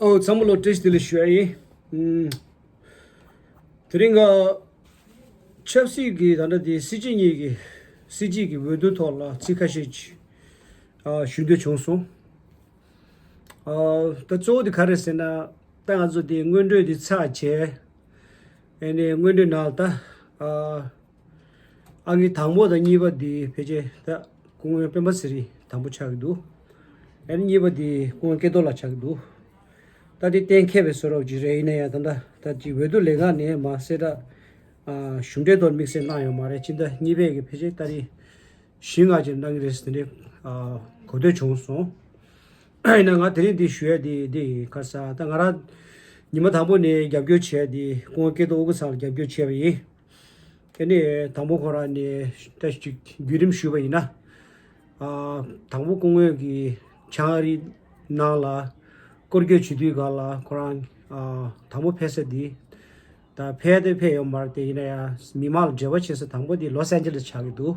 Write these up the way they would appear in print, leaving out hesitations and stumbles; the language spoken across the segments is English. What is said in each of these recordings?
Oh, samlo taste dil shwai. Tringa Chelsea gi dana di CG gi wedu tola chikashi shude chongso. Da zo di karesena ta zo di ngwendwe di cha che. Ene ngwendwe nalta agi thangbo da niba di peje da kungwe pembasiri thangbo chagdu. Ene niba di kungwe kedola chagdu. Tadi tenke soro jirene ya tanda tadi wedu lega ne ma sera shunde don mix na yo mare chinda nibe ge peje tadi shinga jin nang resne kode chongso ina nga teri di shue di kasa ta ngara nima thambo ne gyabgyo che di kongke do go sal gyabgyo che bi ene thambo khora ne tashi gyurim shuba ina thambo kongwe gi chari nala korgyo chidi gala koran thambo phese di ta phede phe marte ina ya mimal java chese thambo di Los Angeles chagidu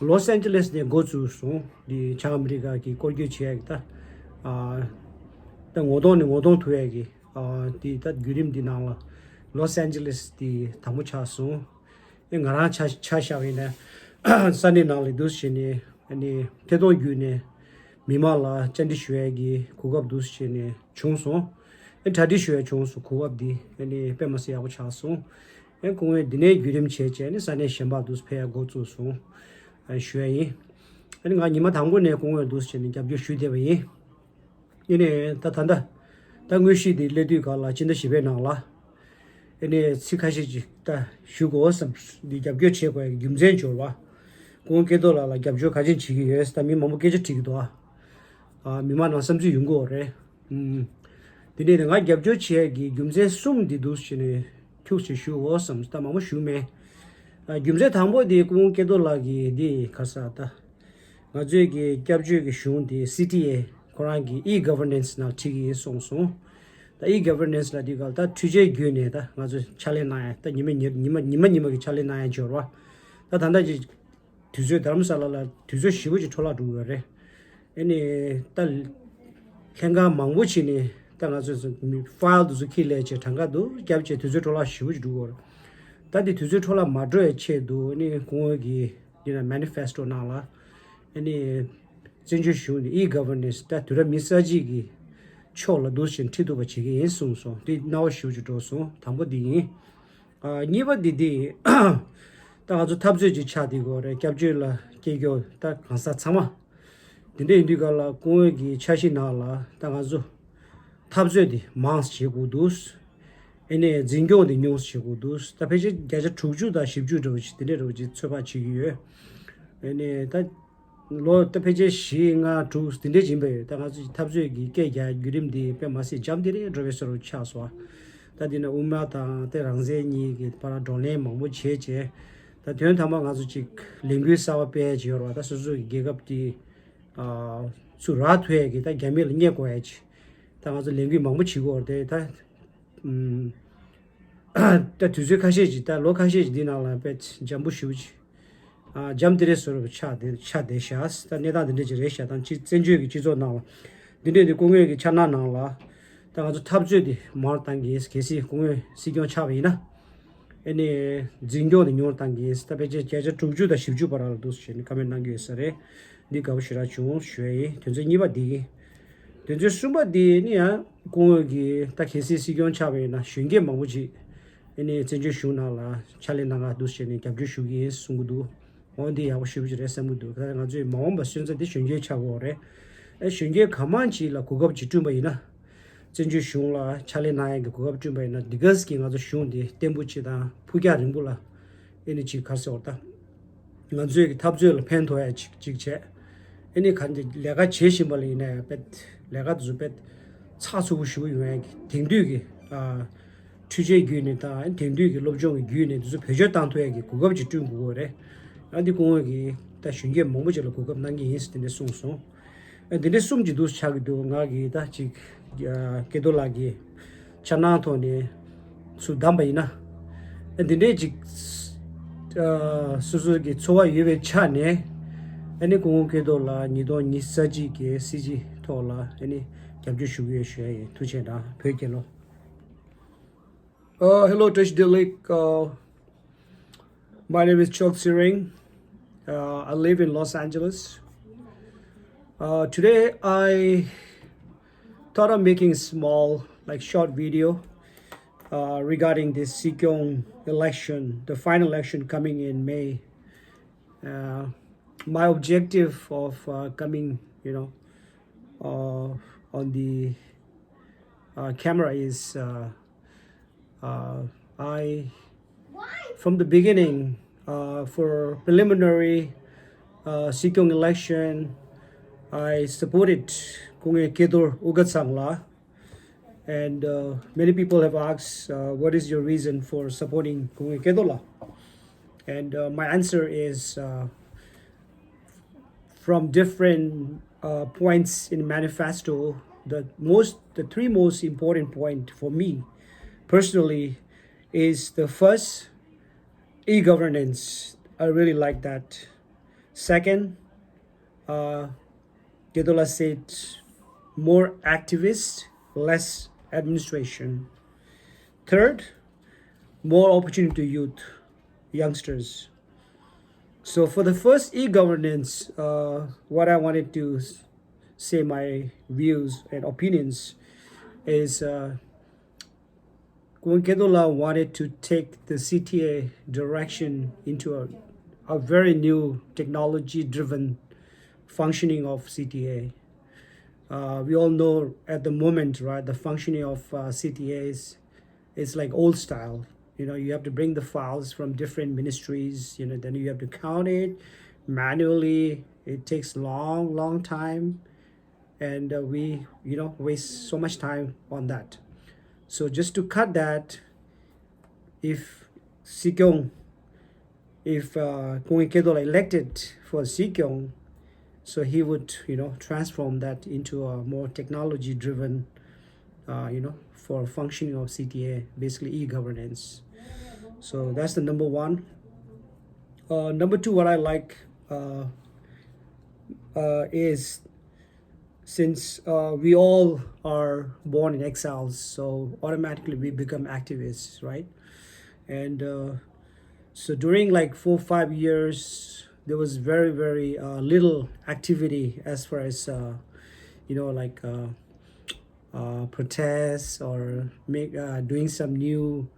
Los Angeles de gochu su di chamriga ki korgyo chiagta ta ngodon thuegi di ta gyurim di nala Los Angeles di thambo chasu ngara cha shawina sani nali dushini ani tedo gyune 미말라 짠디슈에기 고갑두스체네 총소 엔타디슈에 총소 고갑디 아니 페마시하고 차소 엔 공에 디네 규림 체체네 산에 셴바두스 페야 고츠소 아니 슈에이 아니 가 니마 당고네 공에 두스체네 갑주 슈데베이 이네 따탄다 당외시디 레디 갈라 진데 시베 나라 에네 시카시지 따 슈고섬 디 갑주 체고에 김젠 줘봐 공게도라라 갑주 가진 지기 예스타 미 몸게지 티기도아 미만한 섬지 연구래 근데 내가 갑조 치에기 금세 숨디 두시네 큐시 슈고 섬스타 마모 슈메 금세 담보디 공케돌라기 디 카사타 나제기 갑조기 슈운디 CTA 코랑기 이 거버넌스 나 치기 송송 이 거버넌스 라 디갈타 투제 gyu네다 나저 찰레나야 다 니메기 찰레나야 줘와 다 단다지 투제 담살라 투제 시부지 촐라두거래 ene tal kenga mangbuchini tanga zo file zo kileche tanga do capture tuzo tola shuj do tadi tuzo tola madro che do ni kongi dina manifesto nala ene jinju shu ni governance ta tura misaji gi chola do shin tido ba chi gi sung so di naw shuj do so tambo di niba di tanga zo tabje ji chadi go re capture la kegyo ta kansa chama 근데 인디가라 공기 차시나라 당아주 탑제디 망스 치고두스 에네 징교디 뉴스 치고두스 타페지 게자 추주다 십주도 지데로지 쳐바치기에 에네 다로 타페지 시nga 주스 딘데 짐베 당아주 탑제기 깨야 유림디 페마시 잠디리 드레서로 차스와 다디나 우마타 테랑제니 기 파라 돈레 망부 체체 다 되는 담아 가지고 지 링귀사와 페지요로 다 수수 기갑디 수라트웨기 다 개밀 녀고야지 당아서 랭귀 망부 치고 어때 다 투제 카시지 다 로카시지 디나라 베 잠부 슈지 잠드레스로 차데샤스 다 네다데 제레샤 단 전주기 지조 나와 근데 공회기 차나 나와 당아서 탑주디 마르탄기 계시 공회 시경 차베이나 에네 징교의 뇨탄기 스타베제 제제 투주다 십주 바라도 시니 카멘난기 에서레 니 가보시라 중 쉐이 된저 니바디 된저 숨바디니야 공역이 딱 계시 시경 차베나 쉰게 망부지 에네 전주 슈나라 찰레나가 두시니 갑주 슈기 숭구도 어디 하고 싶으지레 섬도 그다가 아주 마음 버신저디 쉰게 차고래 에 쉰게 가만지라 고급 지tum바이나 전주 슈라 찰레나의 고급 주바이나 디거스기 아주 슈운디 템부치다 푸갸림불라 에네 지 가서 왔다 나중에 탑주를 펜토야 직체 애니 간지 내가 제시벌이네 벳 내가 주벳 차수고 싶어 요행 딩뒤기 취재 규니다 딩뒤기 롭종의 규니 주 표절 단토에게 고급지 중국어래 아디 공역이 다 신경 뭐뭐지로 고급 난게 인스트네 송송 근데 숨지도 차기도 나기다 지 게돌라기 차나토니 수담바이나 근데 지 수수기 초와 유베 차네 아니 공공께도라 니도 니사지게 시지 토라 아니 Hello, Tish Dilik. My name is Chok Siring. I live in Los Angeles. Today I thought of making a small, short video regarding this Sikyong election, the final election coming in May. My objective of coming, on the camera is I, from the beginning, for preliminary Sikyong election, I supported Kaydor Aukatsang la, and many people have asked, what is your reason for supporting Kaydor la? And my answer is, from different points in manifesto, the three most important point for me personally is the first, e-governance. I really like that. Second, Kedola said more activists, less administration. Third, more opportunity to youth, youngsters. So for the first, e-governance, what I wanted to say my views and opinions is Kedola wanted to take the CTA direction into a very new technology-driven functioning of CTA. We all know at the moment, right, the functioning of CTAs is like old style. You have to bring the files from different ministries, then you have to count it manually. It takes long time, and we waste so much time on that. So just to cut that, if Sikyong, if Kung Kedola elected for Sikyong, so he would transform that into a more technology driven for functioning of CTA, basically e-governance. So that's the number one. Number two, what I like is, since we all are born in exiles, so automatically we become activists, right? And so during 4 or 5 years, there was very little activity as far as protests or doing some new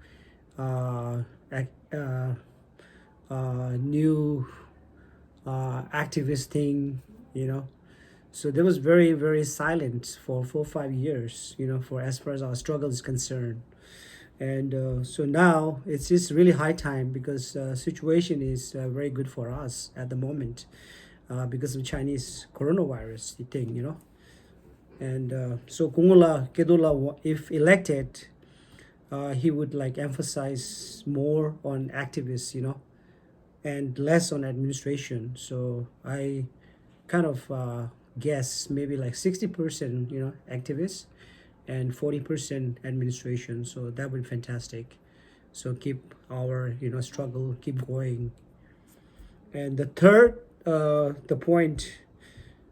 activist thing, So there was very silent for 4 or 5 years, for as far as our struggle is concerned. And so now it's just really high time, because situation is very good for us at the moment because of Chinese coronavirus thing, And so Kungula Kedola, if elected, he would emphasize more on activists, and less on administration. So I kind of guess maybe 60%, activists and 40% administration. So that would be fantastic. So keep our struggle keep going. And the third, the point,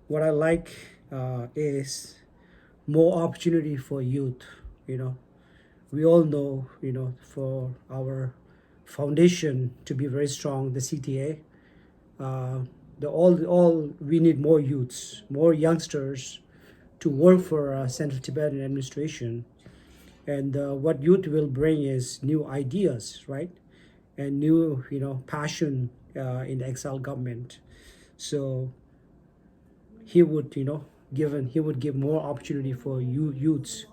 what I like is more opportunity for youth. We all know, for our foundation to be very strong, the CTA, all we need more youths, more youngsters to work for Central Tibetan administration. And what youth will bring is new ideas, right? And new, passion in the exile government. So he would, he would give more opportunity for youths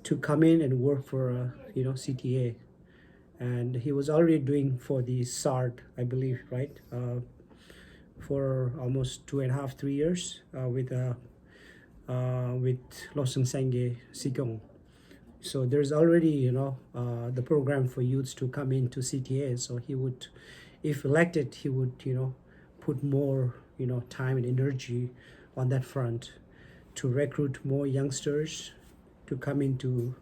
to come in and work for, CTA. And he was already doing for the SART, I believe, right? For almost 2.5, 3 years with Losung Sangye Sikyong. So there's already, the program for youths to come into CTA. So he would, if elected, he would, put more, time and energy on that front to recruit more youngsters to come into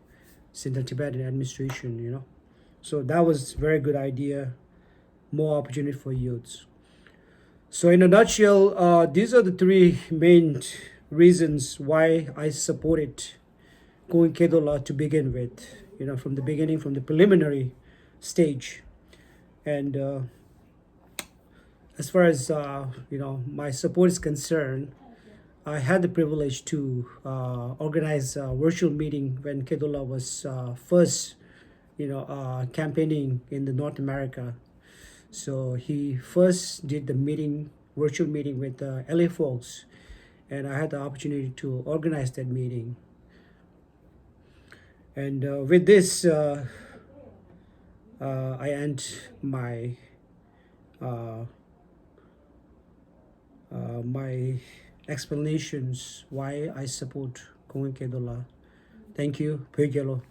Central Tibetan administration, So that was a very good idea, more opportunity for youths. So in a nutshell, these are the three main reasons why I supported going Kedola to begin with, from the beginning, from the preliminary stage. And as far as my support is concerned, I had the privilege to organize a virtual meeting when Kedola was first, campaigning in the North America. So he first did the virtual meeting with LA folks, and I had the opportunity to organize that meeting. And with this, I end my my explanations why I support Kongen Kedola. Thank you. Pöygelo.